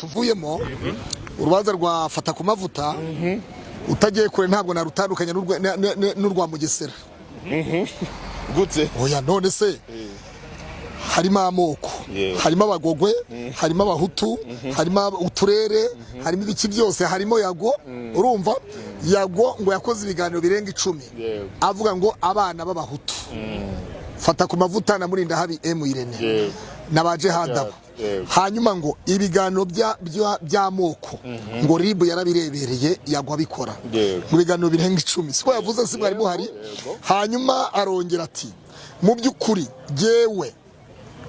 tuvuyemo urubanza rwa FATAKUMAVUTA utagiye kure ntabwo narutandukanya n'urwa Mugesera gutse oya none se harimo amoko harimo abagogwe harimo abahutu harimo uturere harimo ibiki byose harimo yago urumva yago ngo yakoze ibiganiro birenga 10 avuga ngo abana b'abahutu FATAKUMAVUTA na murinda habi Irene nabaje hadabo hanyuma ngo ibiganiro by'amoko ngo ribu yarabirebereye yagwa bikora mu biganiro birenga 10 siko yavuze si mwari muhari hanyuma arongera ati mu by'ukuri jewe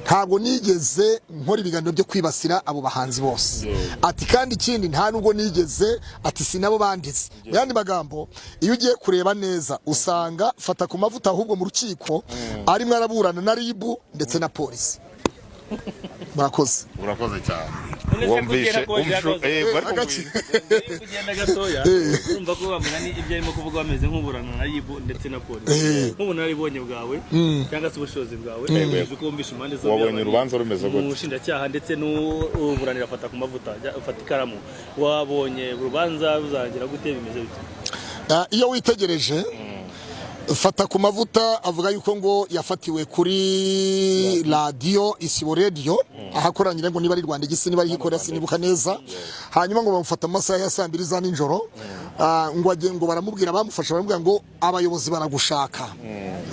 ntabwo nigeze nkora ibiganiro byo kwibasira abo bahanzi bose ati kandi ikindi nta nubwo nigeze ati sinabo banditse yandi magambo iyo ugiye kureba neza usanga FATAKUMAVUTA ahubwo mu rukiko ari mwaraburana na ribu ndetse na polisi murakoze cyane wumvishe kugenda gatoya urumva ko bamugani ibyo arimo kuvuga bameze nk'uburana na ribu ndetse na polisi nk'ubunararibonye bwawe cyangwa se ubushobozi bwawe uko wumvishe impande zose wabonye urubanza rumeze gute umushinjacyaha ndetse n'uburanira FATAKUMAVUTA ufata ikaramu wabonye urubanza ruzagira gute bimeze bite iyo witegereje FATAKUMAVUTA avuga yuko ngo yafatiwe kuri radio Isibo radio ahakoranyira ngo niba ari Rwanda gisi niba ari hikora sinibuka neza hanyuma ngo bamufata amasaha ya 2 za ninjoro ngo agengo baramubwira bamufasha baramubwira ngo abayobozi baragushaka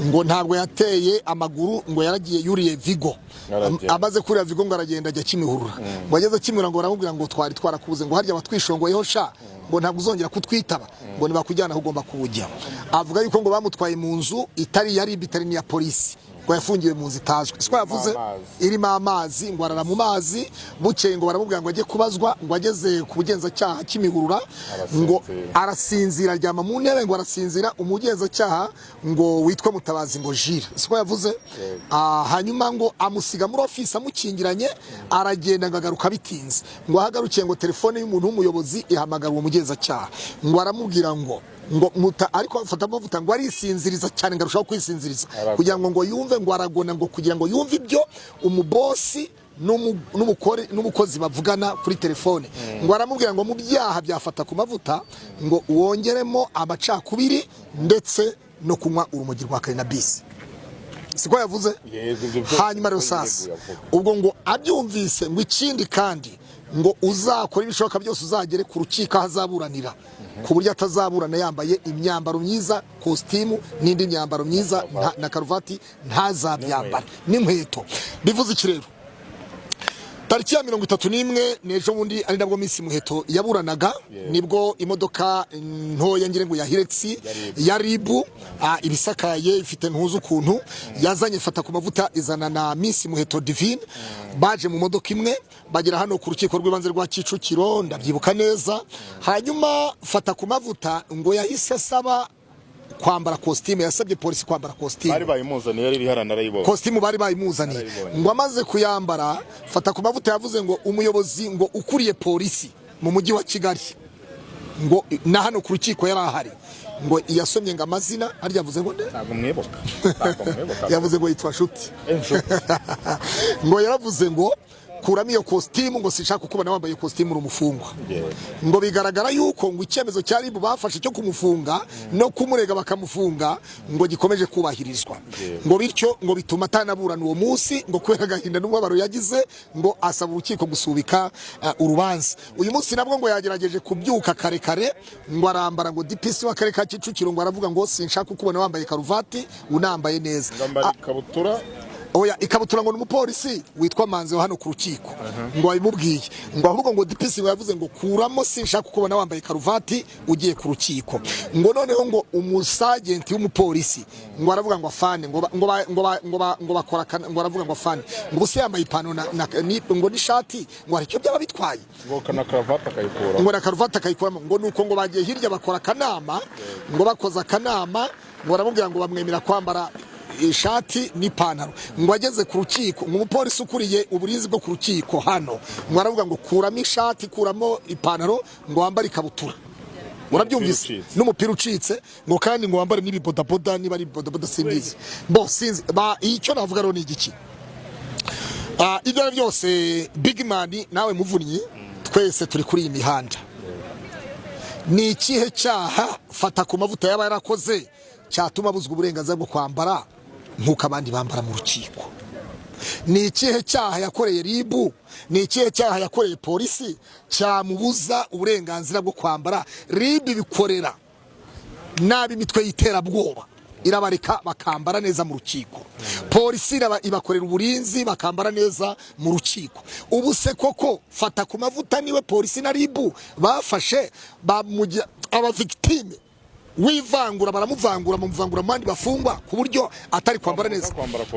ngo ntabwo yateye amaguru ngo yaragiye yuriye Vigo amaze kuri Vigo ngo aragenda ajya Kimihurura ngo ageze Kimihurura ngo baramubwira ngo twari twarakubuze ngo harya batwishongoyeho sha ngo ntabwo uzongera kutwitaba ngo nibakujyana ugomba kubujya avuga yuko ngo bamutwaye mu nzu itari yari bitari ni ya polisi ngo yafungiwe mu nzu itazwe siko yavuze irimo amazi ngo arara mu mazi bukeye ngo baramubwira ngo ajye kubazwa ngo ageze ku bugenzacyaha Kimihurura ngo arasinzira aryama mu ntebe ngo arasinzira umugenzacyaha ngo witwa Mutabazi ngo Jire siko yavuze hanyuma ngo amusiga muri office amukingiranye aragenda ngo agaruka bitinze ngo ahagarukiye ngo telefone y'umuntu w'umuyobozi ihamagara uwo mugenzacyaha ngo aramubwira ngo ariko FATAKUMAVUTA ngo arisinziriza cyane ngarushaho kwisinziriza kugira ngo yumve ngo aragona ngo kugira ngo yumve ibyo umubosi n'umukozi bavugana kuri telefone ngo aramubwira ngo mu byaha bya FATAKUMAVUTA ngo wongeremo amacakubiri ndetse no kunywa urumogi rwa cannabis siko yavuze hanyuma rero sasa ubwo ngo abyumvise ngo ikindi kandi ngo uzakora ibishoboka byose uzagere ku rukiko hazaburanira ku buryo atazaburana yambaye imyambaro myiza costume n'indi myambaro myiza na karuvati ntazabyambara n'inkweto bivuze iki rero tariki ya 31 nejo bundi ari nabwo Miss Muheto yaburanaga nibwo imodoka ntoya ngire ngo yahirexi ya ribu ibisakaye ifite ntuzu ukuntu yazanye FATAKUMAVUTA izana na Miss Muheto Divine baje mu modoka imwe bagera hano ku rukiko rw'ibanze rwa Kicukiro ndabyibuka neza hanyuma FATAKUMAVUTA ngo yahise asaba kwambara costume yasabye polisi kwambara costume bari bayimuzaniye yari biharana arayibona costume bari bayimuzaniye ngo amaze kuyambara FATAKUMAVUTA yavuze ngo umuyobozi ngo ukuriye polisi mu mujyi wa Kigali ngo na hano ku rukiko yari ahari ngo yasomye ngo amazina harya yavuze ngo ntabwo mwibuka yavuze ngo yitwa Shuti ngo yaravuze ngo kuramo iyo costume ngo sinshaka kubona wambaye costume urumufungwa ngo bigaragara yuko ngo icyemezo cya ribu bafashe cyo kumufunga no kumurega bakamufunga ngo gikomeje kubahirizwa ngo bityo ngo bituma atanaburana uwo munsi ngo kwera gahinda n'umubabaro yagize ngo asaba urukiko gusubika urubanza uyu munsi nabwo ngo yagerageje kubyuka kare ngo arambara ngo DPC wa kare ka Kicukiro ngo aravuga ngo sinshaka kubona wambaye karuvati unambaye neza ikabutura oya ikabutura ngo n'umupolisi witwa Manzi hano ku rukiko ngo abimubwiye ngo ahubwo ngo DPC yavuze ngo kuramo sinshaka kubona wambaye karuvati ugiye ku rukiko ngo noneho ngo umusagenti w'umupolisi ngo aravuga ngo afane ngo bakora ngo aravuga ngo afane ngo buse yambaye ipantaro ngo n'ishati ngo aricyo byaba bitwaye ngo kana karuvati akayikura ngo na karuvati akayikura ngo nuko ngo bagiye hirya bakora kanama ngo bakoza kanama ngo baramubwira ngo bamwemera kwambara ishati n'ipantaro ngo ageze ku rukiko umupolisi ukuriye uburinzi bwo ku rukiko hano ngo aravuga ngo kuramo ishati kuramo ipantaro ngo wambare ikabutura urabyumvise n'umupira ucitse ngo kandi ngo wambare n'ibibodaboda niba ari bodaboda simbizi bo sinzi icyo navuga rero ni igiki ibyo byose Big Man nawe muvunnyi twese turi kuri iyi mihanda. Ni ikihe cyaha FATAKUMAVUTA yaba yarakoze cyatuma abuzwa uburenganzira bwo kwambara nk'uko abandi bambara mu rukiko? Ni ikihe cyaha yakoreye ribu? Ni ikihe cyaha yakoreye polisi cyamubuza uburenganzira bwo kwambara? Ribu bikorera nabi imitwe y'iterabwoba, irabareka bakambara neza mu rukiko. Polisi ibakorera uburinzi bakambara neza mu rukiko. Ubu se koko FATAKUMAVUTA niwe polisi na ribu bafashe aba victime wivangura, baramuvangura muvangura mandi bafungwa ku buryo atari kwambara neza,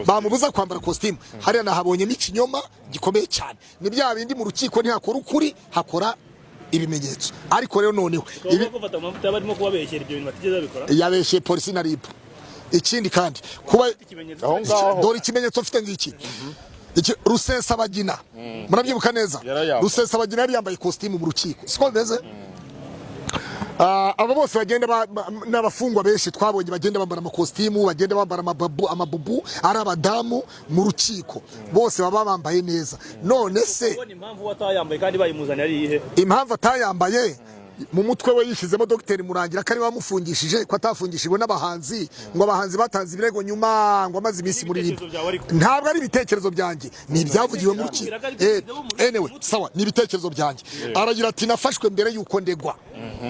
bamubuza kwambara costume. Hariya nahabonye n'ikinyoma gikomeye cyane. Ni bya bindi mu rukiko ntihakora ukuri, hakora ibimenyetso. Ariko rero noneho yabeshye polisi na ribu. Ikindi kandi kuba dore ikimenyetso mfite ngiki, Rusesabagina murabyibuka neza, Rusesabagina yari yambaye costume mu rukiko, siko bimeze. Aba bose bagenda n'abafungwa benshi twabonye bagenda bambara amakositimu, bagenda bambara amabubu, ari abadamu mu rukiko, bose baba bambaye neza. None se impamvu atayambaye kandi bayimuzanira ari ihe? Impamvu atayambaye mu mutwe we yishizemo Dr. Murangira kari bamufungishije ko atafungishijwe n'abahanzi, ngo abahanzi batanze ibirego nyuma ngo amaze iminsi muri ribu. Ntabwo ari ibitekerezo byanjye, ni ibyavugiwe mu rukiko. Anyway, sawa, ni ibitekerezo byanjye. Aragira ati nafashwe mbere yuko ndegwa.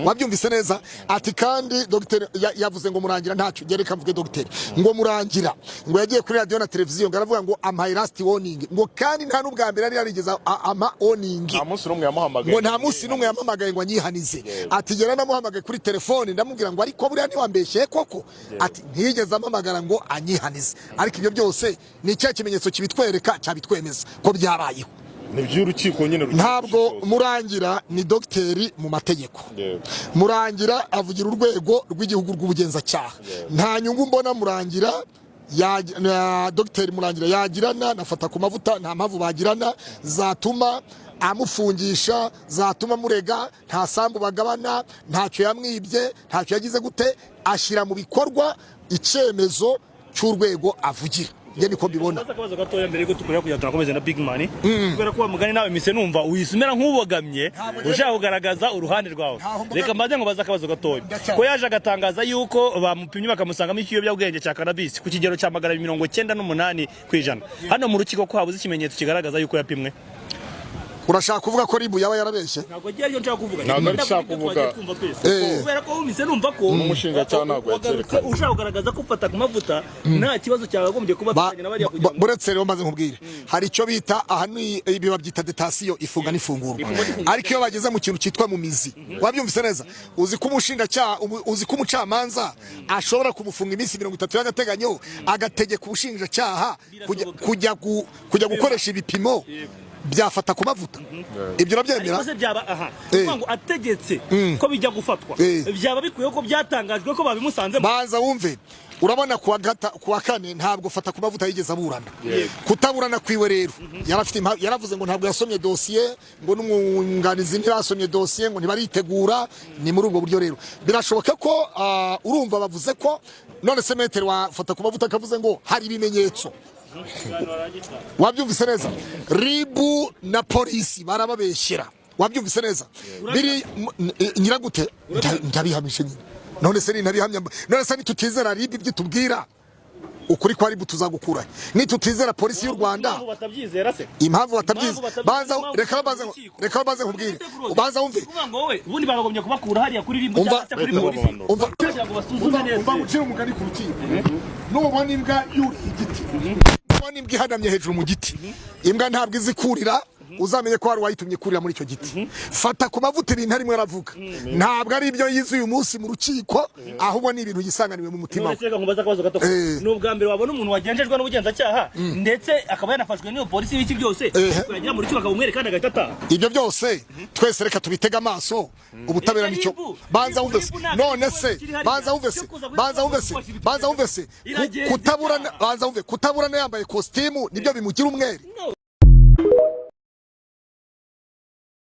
Wabyumvise neza? Ati kandi Dr. yavuze ngo Murangira ntacyo gereka mvuge Dr. ngo Murangira ngo yagiye kuri radio na televiziyo ngo aravuga ngo am high last warning, ngo kandi nta n'ubwa mbere ari yarigeza ama warning. Nta munsi n'umwe yamuhamagaye. Ngo nta munsi n'umwe yamuhamagaye ngo anyihanize. Ati gera namuhamagaye kuri telefone ndamubwira ngo ariko buriya ntiwambeshye koko. Ati ntiyigeze amamagara ngo anyihanize. Ariko ibyo byose ni cya kimenyetso kibitwereka cyabitwemeza ko byabayeho. Niby'urukiko nyine. Ntabwo Murangira ni dogiteri mu mategeko. Murangira avugira urwego rw'igihugu rw'ubugenzacyaha. Nta nyungu mbona Murangira Dogiteri Murangira yagirana na FATAKUMAVUTA, nta mpamvu bagirana zatuma amufungisha, zatuma murega, nta sambu bagabana, ntacyo yamwibye, ntacyo yagize gute, ashyira mu bikorwa icyemezo cy'urwego avugira. Nge niko mbibona. Akabazo gatoya mbere yuko tukorera kugira turakomeze na Big Man. Kubera ko mugani nawe mise numva uyisumera nk'ubogamye, ushaka kugaragaza uruhande rwawe. Reka mbaze ngo baza akabazo gatoya. Ko yaje agatangaza yuko bamupimye bakamusangamo ikiyobyabwenge cya cannabis ku kigero cya 98%. Hano mu rukiko ko habuze ikimenyetso kigaragaza yuko yapimwe. Urashaka kuvuga ko ribu yaba yarabeshye? Ntabwo giye ariyo nshaka kuvuga. Ntabwo nshaka kuvuga. Kubera ko umise numva ko umushinga cyane ntabwo yacereka. Ushaka kugaragaza ko FATAKUMAVUTA nta kibazo cyagombye kuba bitanye n'abari kujya. Buretse rero maze nkubwire. Hari icyo bita ahantu ibi babyita detation, ifunga n'ifungurwa. Ariko iyo bageze mu kintu cyitwa mu mizi, wabyumvise neza, uzi ko umushinga cya uzi ko umucamanza ashobora kumufunga iminsi 30 y'agateganyo, agategeka ubushinja cyaha kujya gukoresha ibipimo bya FATAKUMAVUTA. Ibyo nabyemera. Ariko se byaba ngo ategetse ko bijya gufatwa. Byaba bikuye ko byatangajwe ko babimusanze. Banza wumve, urabona kuwa kane ntabwo FATAKUMAVUTA yigeze aburana. Kutaburana kwiwe rero yaravuze ngo ntabwo yasomye dossier, ngo n'umwunganizi ntirasomye dossier, ngo ntibaritegura. Ni muri ubwo buryo rero birashoboka ko urumva bavuze ko none se metero wa FATAKUMAVUTA akavuze ngo hari ibimenyetso. Wabyumvise neza? Ribu na polisi barababeshyira. Wabyumvise neza? Biri nyiragute ndabihamishe nyine. None se ninabihamya, none se nitutizera ribu byitubwira ukuri kwa ribu tuzagukura. Nitutizera polisi y'u Rwanda impamvu batabyizera. Banza reka baze nkubwire. Banza wumve. Ubundi bagagombye kubakura hariya kuri ribu cyangwa kuri polisi. Umva ucira umugani ku rukiko. Nubona imbwa yuri igiti, nubona imbwa ihanamye hejuru mu giti, imbwa ntabwo izikurira, uzamenye ko hari wayitumye kurira muri icyo giti. FATAKUMAVUTA ibintu arimo aravuga ntabwo ari ibyo yize uyu munsi mu rukiko, ahubwo ni ibintu yisanganiwe mu mutima we. Reka nkubaza akabazo gato. N'ubwa mbere wabona umuntu wagenjejwe n'ubugenzacyaha ndetse akaba yanafashwe n'iyo polisi y'iki byose, yagira mu rukiko akabumwereka kandi agahita. Ibyo byose twese reka tubitega amaso, ubutabera nicyo. Banza wumve se, none se banza wumve se kutaburana yambaye costume nibyo bimugira umwere.